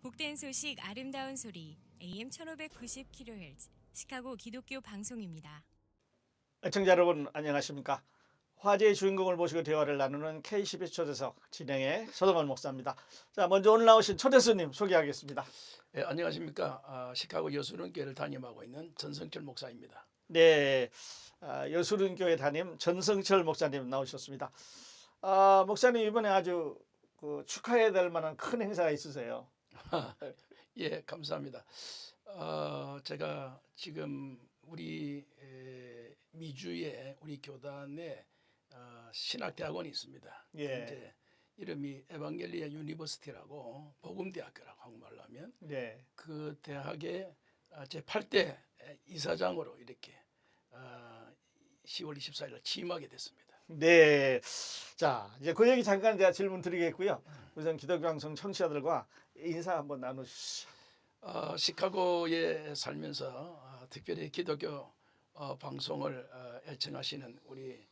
복된 소식 아름다운 소리 AM 1590kHz 시카고 기독교 방송입니다. 애청자 여러분 안녕하십니까? 화제의 주인공을 모시고 대화를 나누는 KCBS 초대석 진행의 서동원 목사입니다. 자, 먼저 오늘 나오신 초대스님 소개하겠습니다. 네, 안녕하십니까. 시카고 여수론교회를 담임하고 있는 전성철 목사입니다. 네, 여수른교회 담임 전성철 목사님 나오셨습니다. 목사님 이번에 아주 축하해야 될 만한 큰 행사가 있으세요. 예, 감사합니다. 제가 지금 우리 미주에 우리 교단에 신학대학원이 있습니다. 예. 이제 이름이 에반겔리아 유니버시티라고 복음대학교라고 한국말로 하면 네, 그 대학의 제 8대 이사장으로 이렇게 10월 24일 취임하게 됐습니다. 네. 자, 이제 그 얘기 잠깐 제가 질문 드리겠고요. 우선 기독교 방송 청취자들과 인사 한번 나누시죠. 시카고에 살면서 특별히 기독교 방송을 애청하시는 우리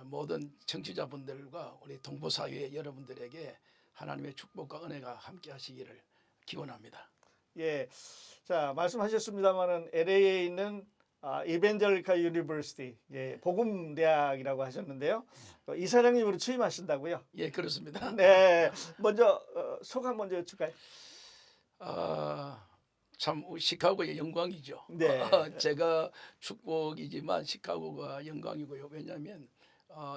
모든 청취자분들과 우리 동포사회 여러분들에게 하나님의 축복과 은혜가 함께 하시기를 기원합니다. 예, 자 말씀하셨습니다만은 LA에 있는 이벤젤리카 유니버시티, 예, 복음 대학이라고 하셨는데요. 이사장님으로 취임하신다고요? 예, 그렇습니다. 네, 먼저 소감 먼저 여쭐까요? 참 시카고의 영광이죠. 네. 제가 축복이지만 시카고가 영광이고요. 왜냐하면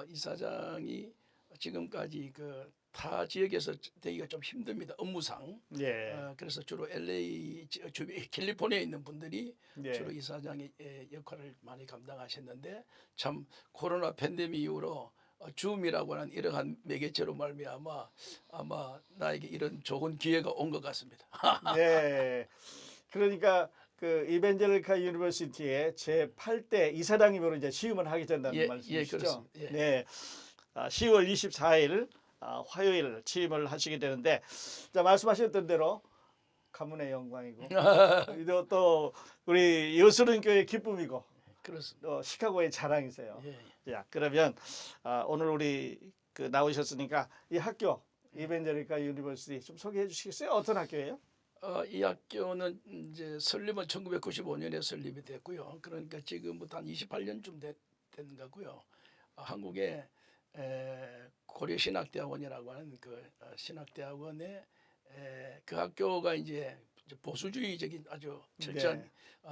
이사장이 지금까지 그 타 지역에서 되기가 좀 힘듭니다. 업무상. 예, 그래서 주로 LA 주변 캘리포니아에 있는 분들이 예. 주로 이사장의 역할을 많이 감당하셨는데 참 코로나 팬데믹 이후로 줌이라고 하는 이러한 매개체로 말미암아 아마 나에게 이런 좋은 기회가 온 것 같습니다. 네. 그러니까 그 이벤젤리카 유니버시티의 제 8대 이사장님으로 이제 취임을 하게 된다는 말씀이시죠? 그렇습니다. 예. 네. 10월 24일 화요일 취임을 하시게 되는데, 자 말씀하셨던 대로 가문의 영광이고 또 우리 여수른교의 기쁨이고 그렇습니다. 또 시카고의 자랑이세요. 예. 자 그러면 오늘 우리 그 나오셨으니까 이 학교 이벤젤리카 유니버시티 좀 소개해 주시겠어요? 어떤 학교예요? 이 학교는 이제 설립은 1995년에 설립이 됐고요. 그러니까 지금부터 한 28년쯤 된 거고요. 한국의 고려신학대학원이라고 하는 그 신학대학원의 그 학교가 이제 보수주의적인 아주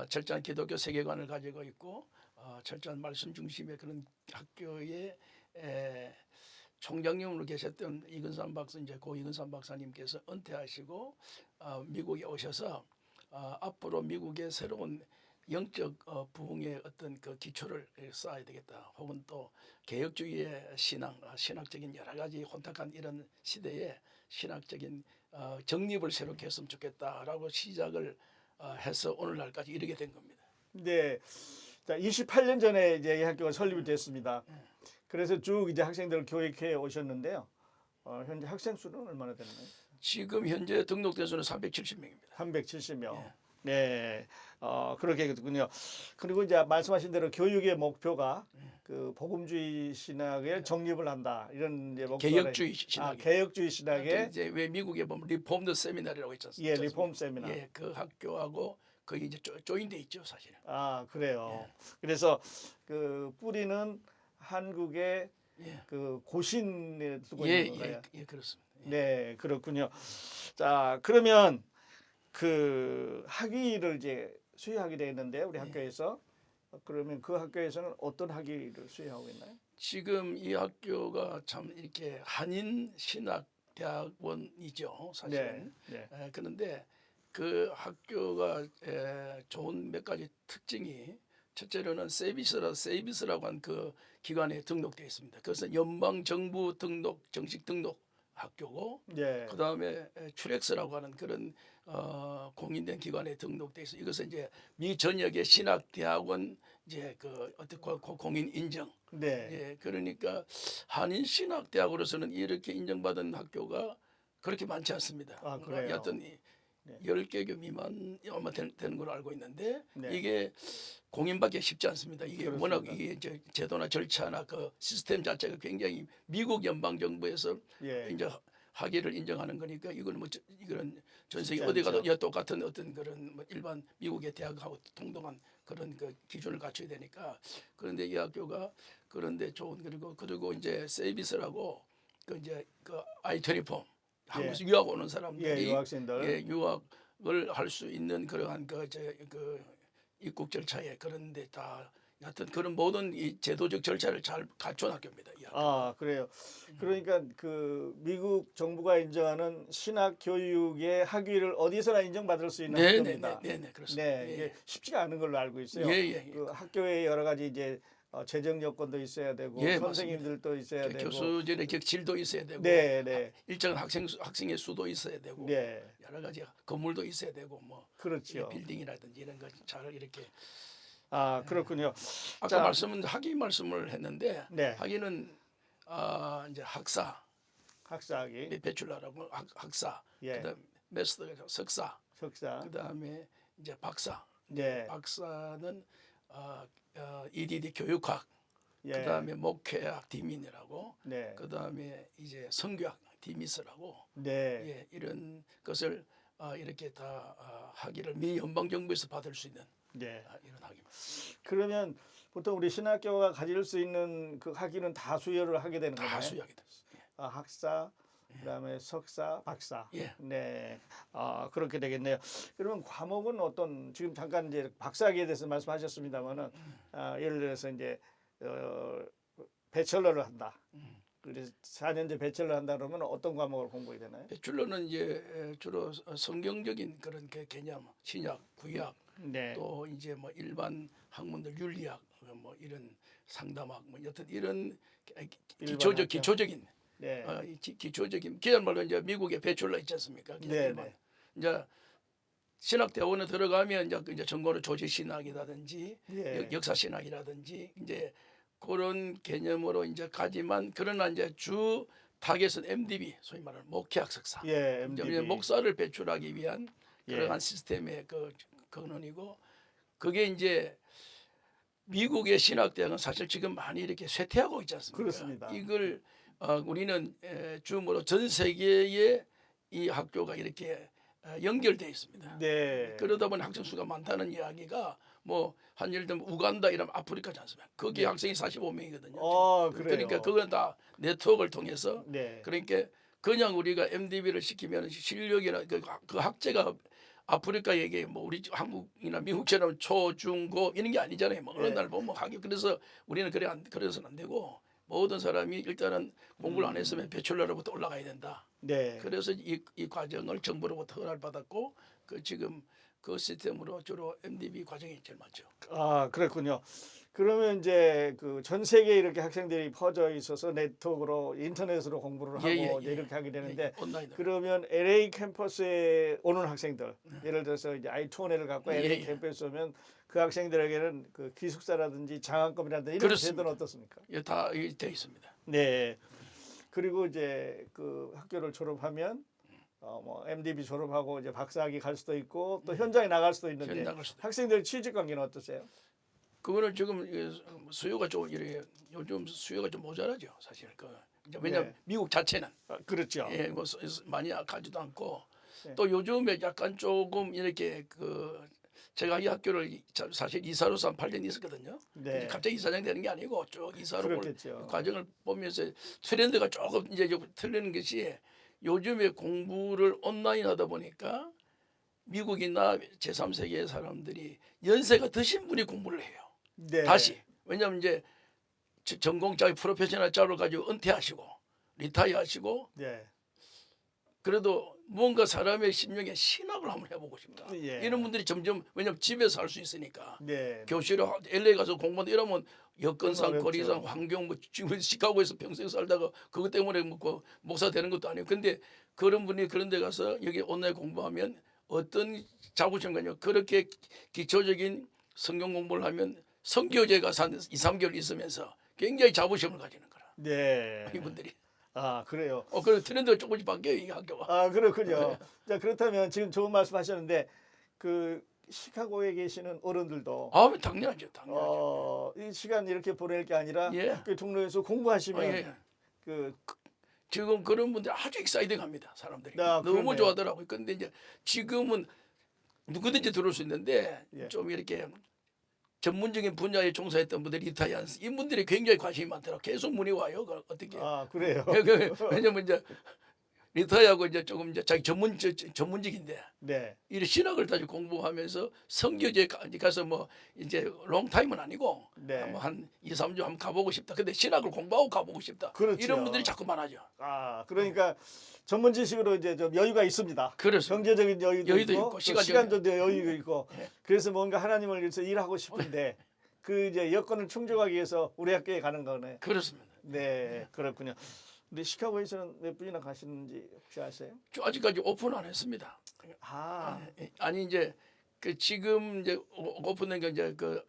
철저한 기독교 세계관을 가지고 있고 철저한 말씀 중심의 그런 학교의 총장님으로 계셨던 이근삼 박사 이제 고 이근삼 박사님께서 은퇴하시고 미국에 오셔서 앞으로 미국의 새로운 영적 부흥의 어떤 그 기초를 쌓아야 되겠다. 혹은 또 개혁주의의 신학적인 여러 가지 혼탁한 이런 시대에 신학적인 정립을 새롭게 했으면 좋겠다라고 시작을 해서 오늘날까지 이르게 된 겁니다. 네. 자 28년 전에 이제 이 학교가 설립이 됐습니다. 그래서 쭉 이제 학생들을 교육해 오셨는데요. 현재 학생 수는 얼마나 되나요? 지금 현재 등록된 수는 370명입니다. 370명. 예. 네, 그렇게 되군요. 그리고 이제 말씀하신 대로 교육의 목표가 그 복음주의 신학의 정립을 한다 이런 이제 목표가 개혁주의 신학. 개혁주의 신학의 이제 왜 미국에 보면 리폼드 세미나리라고 있지 않습니까? 예, 리폼 세미나. 예, 그 학교하고 거기 이제 조인돼 있죠, 사실은. 그래요. 예. 그래서 그 뿌리는 한국의 예. 그 고신에 두고 있는 거예요. 예, 그렇습니다. 예. 네, 그렇군요. 자, 그러면 그 학위를 이제 수여하게 되는데 우리 학교에서 그러면 그 학교에서는 어떤 학위를 수여하고 있나요? 지금 이 학교가 참 이렇게 한인 신학 대학원이죠, 사실은. 네. 그런데 그 학교가 좋은 몇 가지 특징이 첫째로는 세이비스라고 한 그 기관에 등록되어 있습니다. 그것은 연방 정부 등록 정식 등록 학교고 네. 그 다음에 추렉스라고 하는 그런 공인된 기관에 등록돼 있어. 이것은 이제 미 전역의 신학 대학원 이제 그 어떻게 공인 인정. 네. 예, 그러니까 한인 신학 대학으로서는 이렇게 인정받은 학교가 그렇게 많지 않습니다. 그래요? 여튼 10개교 미만 아마 되는 걸로 알고 있는데 네. 이게 공인받기 쉽지 않습니다. 이게 그렇습니다. 워낙 이게 제도나 절차나 그 시스템 자체가 굉장히 미국 연방 정부에서 예. 이제 학위를 인정하는 거니까 이거는 이거는 전 세계 쉽지 어디 가도 않죠. 똑같은 어떤 그런 뭐 일반 미국의 대학하고 동등한 그런 그 기준을 갖춰야 되니까. 그런데 이 학교가 그런데 좋은, 그리고 이제 세이비스라고 그 이제 그 I-24 한국에서 유학 오는 예, 사람들이 유학생들. 유학을 할 수 있는 그러한 그 입국 절차에 그런데 다 하여튼 그런 모든 이 제도적 절차를 잘 갖춘 학교입니다. 이 학교. 아, 그래요. 그러니까 그 미국 정부가 인정하는 신학 교육의 학위를 어디서나 인정받을 수 있는 학교입니다. 네네네 그렇습니다. 네, 이게 쉽지가 않은 걸로 알고 있어요. 예. 그 학교에 여러 가지 이제 재정 여건도 있어야 되고 예, 선생님들도 있어야 되고. 교수진의 격질도 있어야 되고 네. 일정한 학생의 수도 있어야 되고 네. 여러 가지 건물도 있어야 되고 뭐 그렇죠. 빌딩이라든지 이런 거 잘 이렇게. 아, 그렇군요. 아까 자, 학위 말씀을 했는데 네. 학위는 이제 학사, 학사학위, 배출러라고 학사, 예. 그다음 마스터 석사, 석사. 그다음에 이제 박사. 네. 박사는 EDD 교육학, 예. 그다음에 목회학 디민이라고, 네. 그다음에 이제 성교학 디미스라고, 네. 예, 이런 것을 이렇게 다 학위를 미 연방 정부에서 받을 수 있는 네. 이런 학위입니다. 그러면 보통 우리 신학교가 가질 수 있는 그 학위는 다 수여를 하게 되는 거네요. 다 수여하게 됐어요. 아, 학사, 그다음에 석사, 박사. 예. 네. 아, 그렇게 되겠네요. 그러면 과목은 어떤, 지금 잠깐 이제 박사학위에 대해서 말씀하셨습니다만은 예를 들어서 이제 배철러를 한다. 그래서 4년제 배철러 한다 그러면 어떤 과목을 공부해야 되나요? 배출러는 이제 주로 성경적인 그런 개념, 신약, 구약, 네. 또 이제 뭐 일반 학문들 윤리학, 뭐 이런 상담학, 뭐 여튼 이런 일반 기초적인 네. 기초적인 그야말로 이제 미국의 배출러 있지 않습니까? 네. 이제 신학대학원에 들어가면 이제 전공으로 조직신학이라든지 예. 역사신학이라든지 이제 그런 개념으로 이제 가지만, 그러나 이제 주 타겟은 MDB, 소위 말하는 목회학 석사. 예, 이제 MDB. 목사를 배출하기 위한 그러한 예. 시스템의 그 근원이고, 그게 이제 미국의 신학대학은 사실 지금 많이 이렇게 쇠퇴하고 있지 않습니까? 그렇습니다. 이걸 우리는 줌으로 전 세계에 이 학교가 이렇게 연결되어 있습니다. 네. 그러다 보니 학생 수가 많다는 이야기가 뭐 한 예를 들면 우간다 이러면 아프리카지 않습니까? 거기 네. 학생이 45명이거든요. 그래요. 그러니까 그건 다 네트워크를 통해서. 네. 그러니까 그냥 우리가 MDB를 시키면 실력이나 그 학제가 아프리카에게 뭐 우리 한국이나 미국처럼 초, 중, 고 이런 게 아니잖아요. 뭐 어느 네. 날 보면 하기. 그래서 우리는 그래서는 안 되고, 모든 사람이 일단은 공부를 안 했으면 배출러로부터 올라가야 된다. 네. 그래서 이 과정을 정부로부터 허가를 받았고, 그 지금 그 시스템으로 주로 MDB 과정이 제일 많죠. 아, 그렇군요. 그러면 이제 그 전 세계에 이렇게 학생들이 퍼져 있어서 네트워크로 인터넷으로 공부를 하고 이제 이렇게 하게 되는데, 온라인으로. 그러면 LA 캠퍼스에 오는 학생들, 예를 들어서 이제 I-2N을 갖고 예, LA 예. 캠퍼스에 오면 그 학생들에게는 그 기숙사라든지 장학금이라든지 이런 그렇습니다. 제도는 어떻습니까? 예, 다 되어 있습니다. 네. 그리고 이제 그 학교를 졸업하면 뭐 MDB 졸업하고 이제 박사학위 갈 수도 있고 또 현장에 나갈 수도 있는데, 현장 나갈 수도 학생들 취직 관계는 어떠세요? 그거는 지금 수요가 좀 이래, 요즘 수요가 좀 모자라죠, 사실. 왜냐하면 네. 미국 자체는 그렇죠. 뭐 많이 가지도 않고, 네. 또 요즘에 약간 조금 이렇게 제가 이 학교를 사실 이사로서 한 8년 있었거든요. 네. 갑자기 이사장 되는 게 아니고 쭉 이사로 그렇겠죠. 과정을 보면서 트렌드가 조금 이제 틀리는 것이, 요즘에 공부를 온라인 하다 보니까 미국이나 제3세계의 사람들이 연세가 드신 분이 공부를 해요. 네. 다시. 왜냐하면 이제 전공자의 프로페셔널 잡을 가지고 은퇴하시고 리타이어 하시고, 네. 그래도 뭔가 사람의 심령에 신학을 한번 해보고 싶다. 예. 이런 분들이 점점, 왜냐하면 집에서 할 수 있으니까. 네. 교실에 LA 가서 공부한다 이러면 여건상, 어렵죠. 거리상, 환경, 뭐 지금 시카고에서 평생 살다가 그것 때문에 뭐 목사 되는 것도 아니고, 근데 그런 분이 그런 데 가서 여기 온라인 공부하면 어떤 자부심 가냐, 그렇게 기초적인 성경 공부를 하면 선교제 가서 한 2, 3개월 있으면서 굉장히 자부심을 가지는 거라. 네. 이분들이. 아, 그래요. 그런 트렌드가 조금씩 바뀌어요, 이 학교가. 아, 그렇군요. 자, 그렇다면 지금 좋은 말씀하셨는데 그 시카고에 계시는 어른들도 당연하죠. 이 시간 이렇게 보낼 게 아니라 예. 학교 종로에서 공부하시면 예. 그 지금 그런 분들 아주 익사이딩합니다. 사람들이 아, 너무 그러네요. 좋아하더라고요. 근데 이제 지금은 누구든지 들어올 수 있는데 예. 좀 이렇게 전문적인 분야에 종사했던 분들이 리타이한 이분들이 굉장히 관심이 많더라고요. 계속 문의 와요. 그 어떻게? 아, 그래요. 왜냐면 이제 리타이하고 이제 조금 이제 자기 전문직인데 네. 이 신학을 다시 공부하면서 성교제 가서 뭐 이제 롱타임은 아니고 네. 뭐한 2, 3주 한번 가보고 싶다. 근데 신학을 공부하고 가보고 싶다. 그렇죠. 이런 분들이 자꾸 많아져. 아, 그러니까 전문 지식으로 이제 좀 여유가 있습니다. 그렇습니다. 경제적인 여유도 여유도 있고, 있고, 또 시간적인- 시간도 여유가 있고. 예. 그래서 뭔가 하나님을 위해서 일하고 싶은데 그 이제 여건을 충족하기 위해서 우리 학교에 가는 거네. 그렇습니다. 네, 그렇군요. 근데 시카고에서는 몇 분이나 가시는지 혹시 아세요? 저 아직까지 오픈 안 했습니다. 아, 아니 이제 그 지금 이제 오픈된 게 이제 그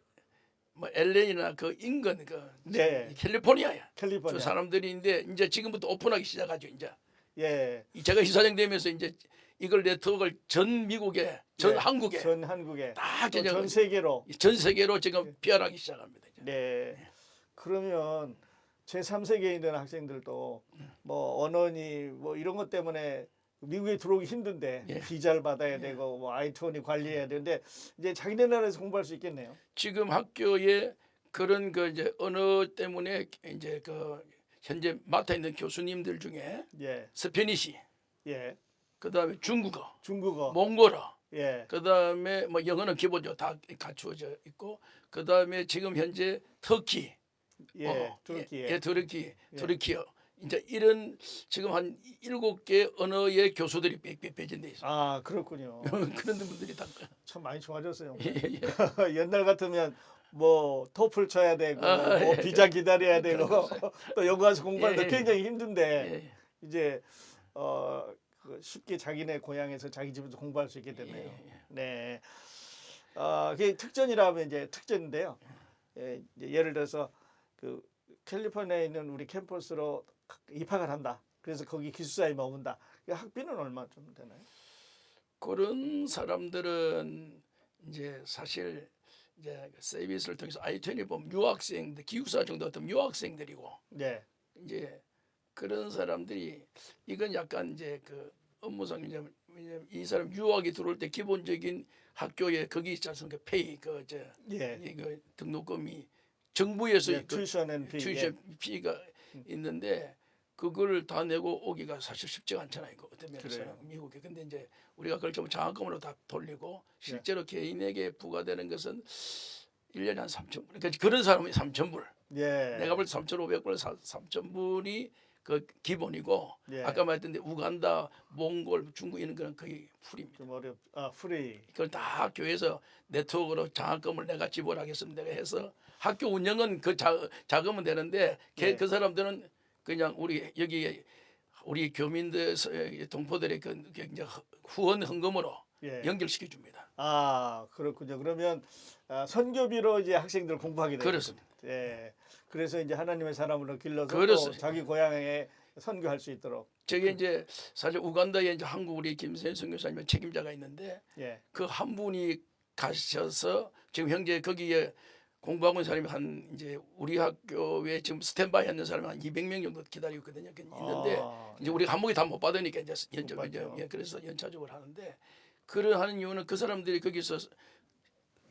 뭐 LA나 그 인근 그 네. 캘리포니아야. 캘리포니아. 저 사람들인데 이제 지금부터 오픈하기 시작하죠. 이제 예. 제가 이사장 되면서 이제 이걸 네트워크를 전 미국에 전 네. 한국에 전 한국에 다 또 그냥 전 세계로. 전 세계로 지금 피하기 시작합니다. 이제. 네. 그러면 제3세계에 있는 학생들도 뭐 언어니 뭐 이런 것 때문에 미국에 들어오기 힘든데 예. 비자를 받아야 되고 뭐 I-2 관리해야 되는데 이제 자기네 나라에서 공부할 수 있겠네요. 지금 학교에 그런 그 이제 언어 때문에 이제 그 현재 맡아 있는 교수님들 중에 예. 스페니시, 예. 그다음에 중국어, 중국어. 몽골어, 예. 그다음에 뭐 영어는 기본적으로 다 갖추어져 있고, 그다음에 지금 현재 터키, 예. 터키에. 예, 터키어 이제 이런 지금 한 7개 언어의 교수들이 배진돼 있어요. 아, 그렇군요. 그런 분들이 다 참 많이 좋아졌어요. 예, 예. 옛날 같으면 뭐 토플 쳐야 되고 아, 뭐 예. 비자 기다려야 되고 또 여기 가서 공부하는데 예, 예. 굉장히 힘든데 예, 이제 그 쉽게 자기네 고향에서 자기 집에서 공부할 수 있게 됐네요. 예. 네. 그게 특전이라면 이제 특전인데요. 이제 예를 들어서 그 캘리포니아에 있는 우리 캠퍼스로 입학을 한다. 그래서 거기 기숙사에 머문다. 그 학비는 얼마 좀 되나요? 그런 사람들은 이제 사실 이제 서비스를 통해서 I-20 보면 유학생들, 기숙사 정도 어떤 유학생들이고 네. 이제 그런 사람들이 이건 약간 이제 그 업무상 왜냐면 이 사람 유학이 들어올 때 기본적인 학교에 거기 있지 않습니까? 페이 예. 이거 등록금이 정부에서 예, 튜이션 앤 피. 튜이션 피가 있는데 그걸 다 내고 오기가 사실 쉽지가 않잖아요. 그 어떤 면에서 그래요. 미국에. 근데 이제 우리가 그걸 좀 장학금으로 다 돌리고 실제로 개인에게 부과되는 것은 1년에 한 3천 불. 그러니까 그런 사람이 3천 불. 예. 내가 볼 때 3,500불, 3천 불이 그 기본이고 예. 아까 말했던데 우간다, 몽골, 중국 이런 거는 거의 풀입니다. 좀 프리. 그걸 다 학교에서 네트워크로 장학금을 내가 지불하겠습니다. 내가 해서 학교 운영은 그 자금은 되는데 네. 그 사람들은 그냥 우리 여기 우리 교민들 동포들의 그 이제 후원 헌금으로 예. 연결시켜 줍니다. 아, 그렇군요. 그러면 선교비로 이제 학생들 공부하게 되죠. 그렇습니다. 예. 그래서 이제 하나님의 사람으로 길러서 또 그렇습니다. 자기 고향에 선교할 수 있도록. 저게 이제 사실 우간다에 이제 한국 우리 김세현 선교사님 책임자가 있는데 예. 그 한 분이 가셔서 지금 현재 거기에 공부하고 있는 사람이 한 이제 우리 학교에 지금 스탠바이 하는 사람이 한 200명 정도 기다리고 있거든요. 있는데 이제 우리가 한 목에 다 못 받으니까 이제 받죠. 그래서 연차적으로 하는데 그러하는 이유는 그 사람들이 거기서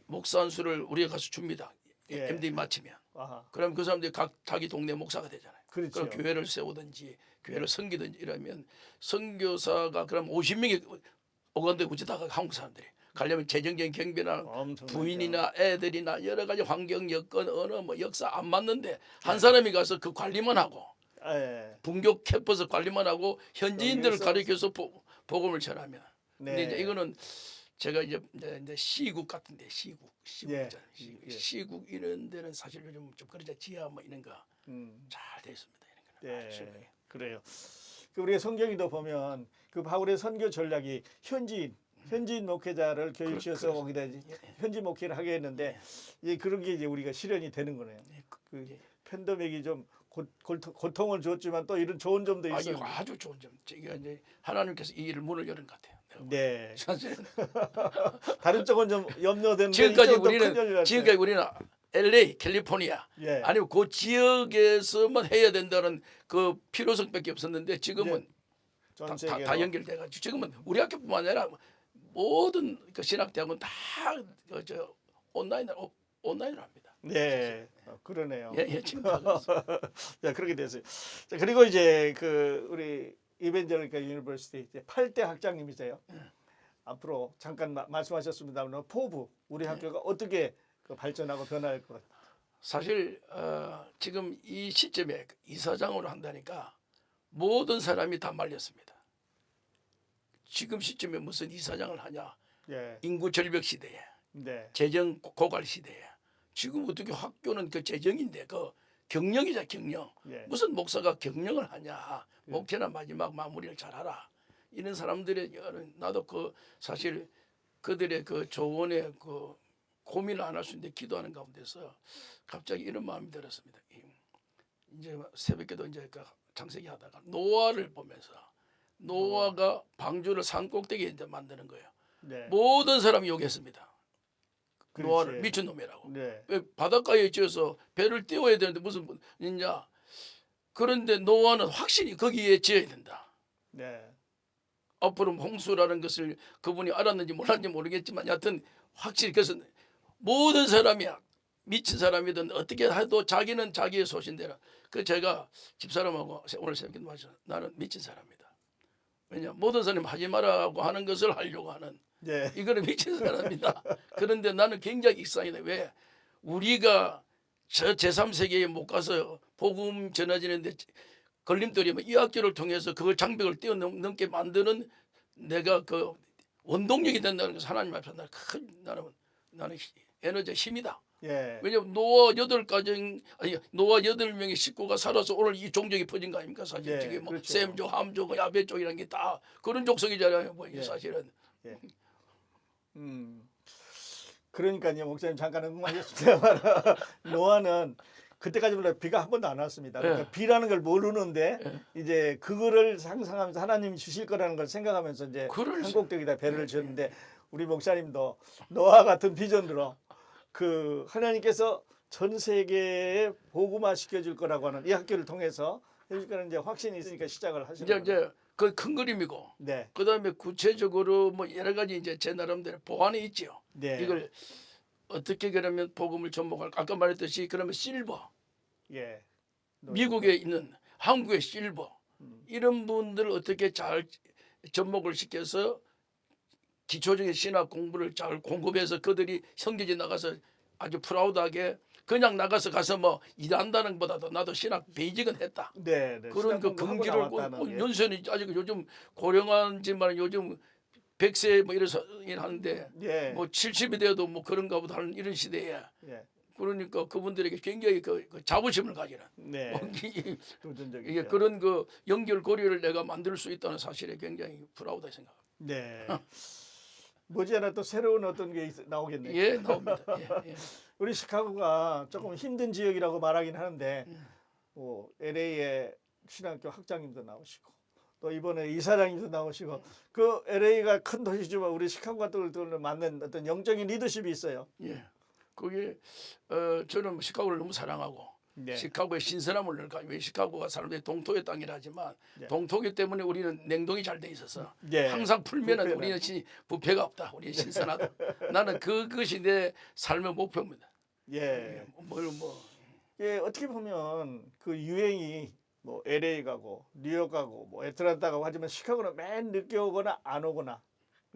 목사 한 수를 우리가 가서 줍니다. 예. MD 마치면. 아하. 그럼 그 사람들이 각 자기 동네 목사가 되잖아요. 그렇죠. 그럼 교회를 세우든지 교회를 섬기든지 이러면 선교사가 그럼 50명이 오간데 우지다가 한국 사람들이 가려면 재정적인 경비나 엄청나죠. 부인이나 애들이나 여러 가지 환경 여건 언어 뭐 역사 안 맞는데 한 사람이 가서 그 관리만 하고 예. 분교 캠퍼스 관리만 하고 현지인들을 여기서- 가르쳐서 복음을 전하면. 네. 근데 이제 이거는 제가 이제 시국 같은데 시국 예. 있잖아요. 시국. 예. 시국 이런 데는 사실 요즘 좀 그러자 지하 뭐 이런 거 잘 돼 있습니다. 이런 거는. 아주. 예. 그래요. 그 우리가 성경에도 보면 그 바울의 선교 전략이 현지인 목회자를 교육시켜서 거기다 이제 현지 목회를 하게 했는데 이제 그런 게 이제 우리가 실현이 되는 거네요. 그 팬데믹이 좀 고통을 줬지만 또 이런 좋은 점도 이거 있어요. 아주 좋은 점. 제가 이제 하나님께서 이 일을 문을 여는 것 같아요. 네. 사실 다른 쪽은 좀 염려되는데 지금까지 이쪽은 또 큰 열릴 우리는 LA, 캘리포니아 예. 아니면 그 지역에서만 해야 된다는 그 필요성밖에 없었는데 지금은 전 다 세계로. 연결돼가지고 지금은 우리 학교뿐만 아니라 모든 그 신학대학은 다 저 온라인으로 합니다. 네, 그러네요. 예, 예, 지금 다 그렇습니다. 자, 그렇게 됐어요. 자, 그리고 이제 그 우리 이벤젤리컬 유니버시티 이제 8대 학장님이세요. 앞으로 잠깐 말씀하셨습니다만 포부 우리 학교가 어떻게 그 발전하고 변할 것 같아요. 사실 지금 이 시점에 이사장으로 한다니까 모든 사람이 다 말렸습니다. 지금 시점에 무슨 이사장을 하냐? 예, 인구 절벽 시대에, 네, 재정 고갈 시대에 지금 어떻게 학교는 그 재정인데 그 경영이자 경영. 예, 무슨 목사가 경영을 하냐? 목회나 마지막 마무리를 잘하라. 이런 사람들의 나도 그 사실 그들의 그 조언에 그 고민을 안 할 수 있는데 기도하는 가운데서 갑자기 이런 마음이 들었습니다. 이제 새벽에도 이제 그 창세기 하다가 노아를 보면서 노아가 방주를 산 꼭대기에 이제 만드는 거예요. 네, 모든 사람이 욕했습니다. 그렇지. 노아를 미친 놈이라고. 네, 왜 바닷가에 지어서 배를 띄워야 되는데 무슨 있냐? 그런데 노아는 확실히 거기에 지어야 된다. 네, 앞으로 홍수라는 것을 그분이 알았는지 몰랐는지 모르겠지만 여하튼 확실히 그래서 모든 사람이 미친 사람이든 어떻게 해도 자기는 자기의 소신대로. 그 제가 집사람하고 오늘 새벽에 말했죠. 나는 미친 사람이다. 왜냐 모든 사람이 하지 말라고 하는 것을 하려고 하는 네, 이거는 미친 사람이다. 그런데 나는 굉장히 익상이다. 왜 우리가 저 제3세계에 못 가서 복음 전해지는데 걸림돌이면 이 학교를 통해서 그걸 장벽을 뛰어넘게 만드는 내가 그 원동력이 된다는 것을 하나님 앞에서 나는 에너지가 힘이다. 예, 왜냐하면 노아 8명의 식구가 살아서 오늘 이 종족이 퍼진 거 아닙니까? 사실 예, 저게 뭐 그렇죠. 셈족, 함족, 야베족이라는 게 다 그런 족속이잖아요. 뭐 이게 예. 사실은 예. 그러니까요, 목사님 잠깐 응하셨습니다만 노아는 그때까지보다 비가 한 번도 안 왔습니다. 그러니까 예. 비라는 걸 모르는데 예. 이제 그거를 상상하면서 하나님이 주실 거라는 걸 생각하면서 이제 그럴 수- 한곡대기다 배를 지었는데 우리 목사님도 노아 같은 비전으로 그 하나님께서 전 세계에 복음화 시켜줄 거라고 하는 이 학교를 통해서 해줄 거는 이제 확신이 있으니까 시작을 하시는 거예요. 이제 그 큰 그림이고 네, 그다음에 구체적으로 뭐 여러 가지 이제 제 나름대로 보완이 있죠. 네, 이걸 어떻게 그러면 복음을 접목할까? 아까 말했듯이 그러면 실버 예, 미국에 있는 한국의 실버 음. 이런 분들을 어떻게 잘 접목을 시켜서 기초적인 신학 공부를 잘 공급해서 그들이 성교지 나가서 아주 프라우드하게 그냥 나가서 가서 뭐 일한다는 것보다도 나도 신학 베이직은 했다. 네, 네. 그런 그 신학 공부하고 긍지를 나왔다는, 예. 연세는 아직 요즘 고령하지만 요즘 100세 뭐 이래서 하는데 예, 뭐 70이 돼도 뭐 그런가 보다 하는 이런 시대에 예, 그러니까 그분들에게 굉장히 그 자부심을 가지는 네, 이게 도전적이죠. 그런 그 연결고리를 내가 만들 수 있다는 사실에 굉장히 프라우드하게 생각합니다. 네. 머지않아 또 새로운 어떤 게 나오겠네요. 예, 나옵니다. 예. 우리 시카고가 조금 힘든 지역이라고 말하긴 하는데 뭐 LA의 신학교 학장님도 나오시고 또 이번에 이사장님도 나오시고 그 LA가 큰 도시지만 우리 시카고 같은 걸 맞는 어떤 영적인 리더십이 있어요. 예. 그게 저는 시카고를 너무 사랑하고 네. 시카고의 신선함을 늘까. 왜 시카고가 사람들이 동토의 땅이라 하지만 네. 동토기 때문에 우리는 냉동이 잘 돼 있어서 네. 항상 풀면은 부패는. 우리는 부패가 없다. 우리는 신선하다. 나는 그것이 내 삶의 목표입니다. 예. 뭐 예, 어떻게 보면 그 유행이 뭐 LA 가고 뉴욕 가고 뭐 애틀란타 가고 하지만 시카고는 맨 늦게 오거나 안 오거나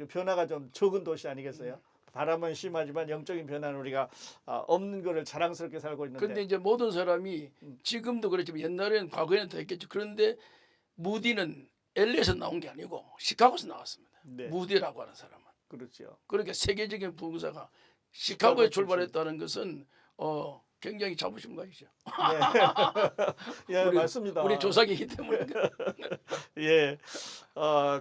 변화가 좀 적은 도시 아니겠어요? 바람은 심하지만 영적인 변화는 우리가 없는 거를 자랑스럽게 살고 있는데. 근데 이제 모든 사람이 지금도 그렇지만 옛날에는 과거에는 더 했겠죠. 그런데 무디는 LA에서 나온 게 아니고 시카고에서 나왔습니다. 네. 무디라고 하는 사람은. 그렇죠. 그러니까 세계적인 부흥사가 시카고에 시카고 출발했다는 것은 굉장히 자부심 가지죠. 네. 예, 맞습니다. 우리 조상이기 때문에. 예.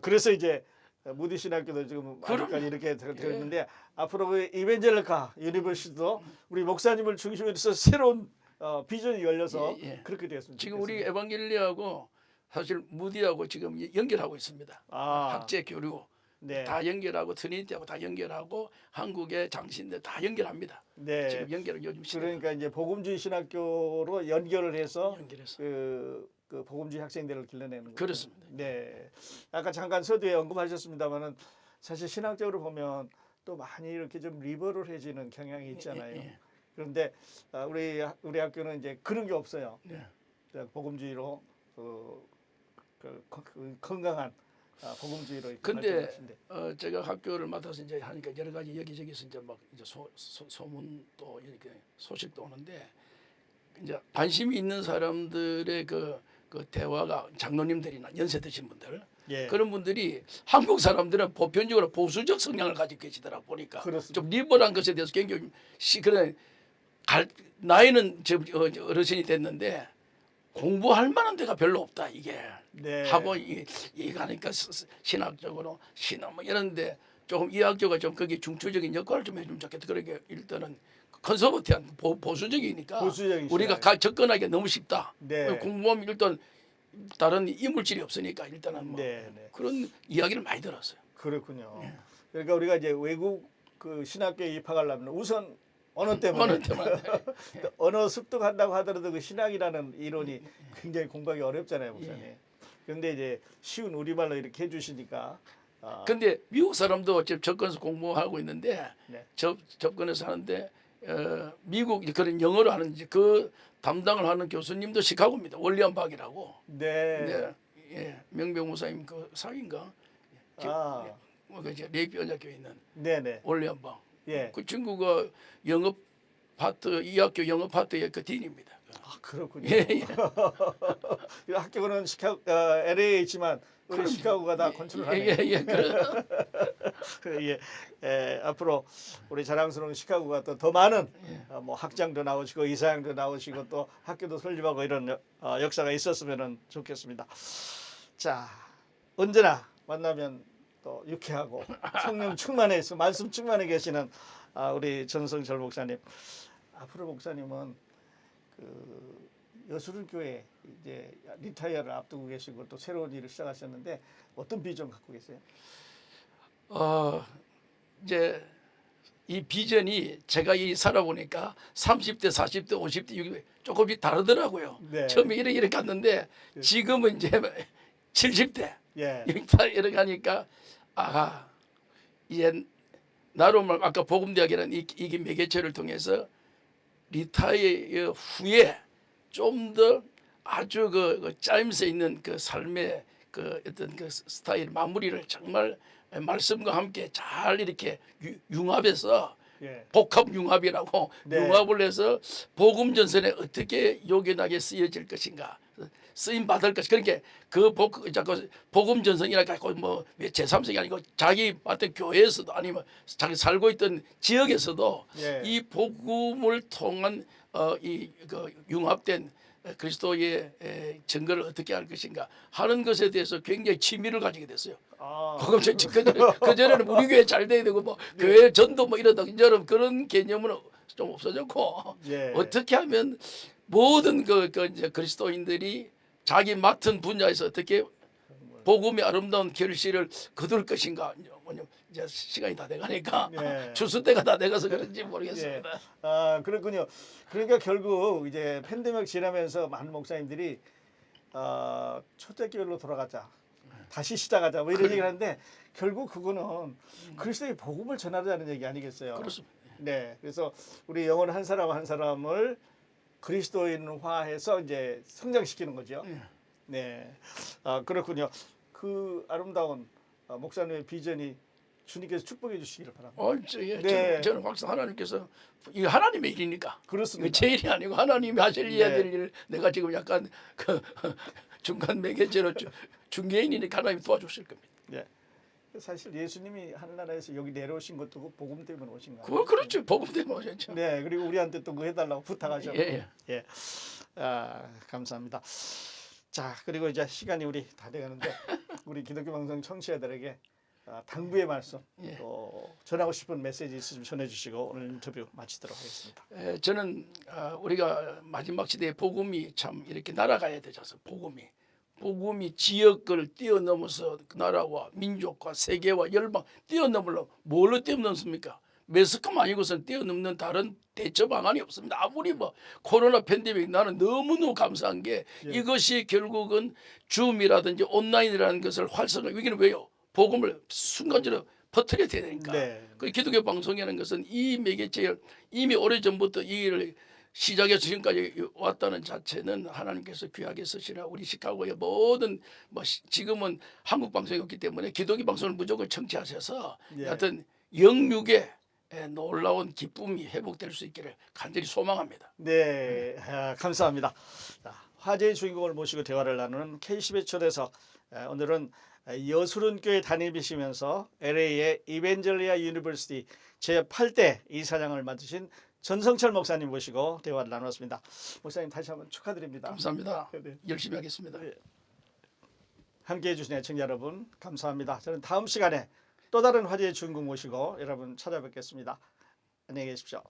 그래서 이제 무디 신학교도 지금 그럼요. 아직까지 이렇게 되었는데 앞으로 그 이벤젤리카 유니버시티도 우리 목사님을 중심으로 해서 새로운 비전이 열려서 예, 예. 그렇게 되었습니다. 지금 우리 에반겔리하고 사실 무디하고 지금 연결하고 있습니다. 아. 학제 교류. 네. 다 연결하고 트리니티하고 다 연결하고 한국의 장신들 다 연결합니다. 네. 지금 연결을 요즘 시대 그러니까 이제 복음주의 신학교로 연결을 해서 연결해서 그 복음주의 학생들을 길러내는 거죠. 그렇습니다. 네. 아까 잠깐 서두에 언급하셨습니다만은 사실 신학적으로 보면 또 많이 이렇게 좀 리버럴해지는 경향이 있잖아요. 예. 그런데 우리 학교는 이제 그런 게 없어요. 네. 복음주의로 건강한 복음주의로 이렇게 근데 말씀하신데. 제가 학교를 맡아서 이제 하니까 여러 가지 여기저기서 이제 막 이제 소문도 이렇게 소식도 오는데 이제 관심이 있는 사람들의 그 대화가 장로님들이나 연세 드신 분들 예. 그런 분들이 한국 사람들은 보편적으로 보수적 성향을 가지고 계시더라 보니까 그렇습니다. 좀 리버럴한 것에 대해서 굉장히 그런 나이는 저 어르신이 됐는데 공부할 만한 데가 별로 없다 이게 네. 하고 이가니까 신학적으로 신학 뭐 이런데 조금 이 학교가 좀 거기 중추적인 역할을 좀 해주면 좋겠다. 그러게 일단은 컨서버티한 보수적이니까 보수적이시죠. 우리가 접근하기 너무 쉽다. 네. 공부하면 일단 다른 이물질이 없으니까 일단은 뭐 네, 네. 그런 이야기를 많이 들었어요. 그렇군요. 예. 그러니까 우리가 이제 외국 그 신학교에 입학하려면 우선 언어 때문에 어느 때마다 언어 습득한다고 하더라도 그 신학이라는 이론이 굉장히 공부하기 어렵잖아요, 목사님. 그런데 이제 쉬운 우리말로 이렇게 해주시니까. 근데 미국 사람도 지금 접근해서 공부하고 있는데 네. 접근해서 하는데 미국 그런 영어로 하는 그 담당을 하는 교수님도 시카고입니다. 월리엄 박이라고. 네. 네. 예. 명병 목사님 그 사위인가? 그 이제 레이피 언약교에 있는 네네. 월리엄 박. 예. 그 친구가 영업 파트 이 학교 영업 파트의 그 딘입니다. 그렇군요. 예, 예. 이 학교는 LA에 있지만 우리 시카고가 다 컨트롤하네요. 예. 앞으로 우리 자랑스러운 시카고가 또 더 많은 뭐 학장도 나오시고 이사장도 나오시고 또 학교도 설립하고 이런 역사가 있었으면 좋겠습니다. 자, 언제나 만나면 또 유쾌하고 성령 충만해서 말씀 충만해 계시는 우리 전성철 목사님. 앞으로 목사님은 그 여수른교회 이제 리타이어를 앞두고 계시고 또 새로운 일을 시작하셨는데 어떤 비전 갖고 계세요? 이제 이 비전이 제가 이 살아보니까 30대, 40대, 50대, 60대 조금씩 다르더라고요. 네. 처음에 이렇게 갔는데 지금은 이제 70대 예. 이렇게 하니까 이제 나로 말 아까 복음대학이라는 이 매개체를 통해서 리타이어 후에 좀 더 아주 그 짜임새 있는 그 삶의 그 어떤 그 스타일 마무리를 정말 말씀과 함께 잘 이렇게 융합해서 예. 복합 융합이라고 네. 융합을 해서 복음 전선에 어떻게 요긴하게 쓰여질 것인가 쓰임 받을 것 그러니까 자꾸 복음 전선이라고 뭐 제3세기 아니고 자기 어떤 교회에서도 아니면 자기 살고 있던 지역에서도 예. 이 복음을 통한 그 융합된 그리스도의 증거를 어떻게 할 것인가 하는 것에 대해서 굉장히 취미를 가지게 됐어요. 그전에는 우리 교회 잘 돼야 되고 뭐 교회 전도 뭐 이러다 이제는 그런 개념은 좀 없어졌고 예. 어떻게 하면 모든 이제 그리스도인들이 자기 맡은 분야에서 어떻게 복음의 아름다운 결실을 거둘 것인가 이제 시간이 다 돼가니까 예. 추수 때가 다 돼가서 그런지 모르겠습니다. 그렇군요. 그러니까 결국 이제 팬데믹 지나면서 많은 목사님들이 초대교회로 돌아가자, 다시 시작하자 뭐 이런 얘기를 하는데 결국 그거는 그리스도의 복음을 전하자는 얘기 아니겠어요? 그렇습니다. 네, 그래서 우리 영혼 한 사람 한 사람을 그리스도인화해서 이제 성장시키는 거죠. 네, 그렇군요. 그 아름다운 목사님의 비전이 주님께서 축복해 주시기를 바랍니다. 네. 저는 확실히 하나님께서 이거 하나님의 일이니까. 그렇습니다. 이거 제 일이 아니고 하나님이 하셔야 될 일을 내가 지금 약간 그 중간 매개체로 중개인이니까 하나님이 도와주실 겁니다. 네. 사실 예수님이 하늘나라에서 여기 내려오신 것도 그 복음 때문에 오신 거예요. 그렇죠. 복음 때문에 오셨죠. 네, 그리고 우리한테 또 그거 해달라고 부탁하셨고. 예. 감사합니다. 자, 그리고 이제 시간이 우리 다 돼가는데 우리 기독교 방송 청취자들에게 당부의 말씀 또 전하고 싶은 메시지 있으시면 전해주시고 오늘 인터뷰 마치도록 하겠습니다. 저는 우리가 마지막 시대에 복음이 참 이렇게 날아가야 되잖아요. 복음이 지역을 뛰어넘어서 나라와 민족과 세계와 열방 뛰어넘으려 뭘로 뛰어넘습니까? 매스컴 아니고선 뛰어넘는 다른 대처 방안이 없습니다. 아무리 뭐 코로나 팬데믹 나는 너무너무 감사한 게 예. 이것이 결국은 줌이라든지 온라인이라는 것을 활성화 여기는 왜요? 복음을 순간적으로 퍼뜨려야 되니까. 네. 그 기독교 방송이라는 것은 이 매개체를 이미 오래전부터 이 일을 시작해서 지금까지 왔다는 자체는 하나님께서 귀하게 쓰시라. 우리 시카고의 모든 뭐 지금은 한국 방송이 없기 때문에 기독교 방송을 무조건 청취하셔서 예. 하여튼 영육의 놀라운 기쁨이 회복될 수 있기를 간절히 소망합니다. 네, 감사합니다. 자, 화제의 주인공을 모시고 대화를 나누는 K10의 초대석. 오늘은 여수론교회 담임이시면서 LA의 이벤젤리아 유니버시티 제8대 이사장을 맡으신 전성철 목사님 모시고 대화를 나눴습니다. 목사님 다시 한번 축하드립니다. 감사합니다. 네. 열심히 하겠습니다. 네. 함께해 주신 애청자 여러분 감사합니다. 저는 다음 시간에 또 다른 화제의 주인공 모시고 여러분 찾아뵙겠습니다. 안녕히 계십시오.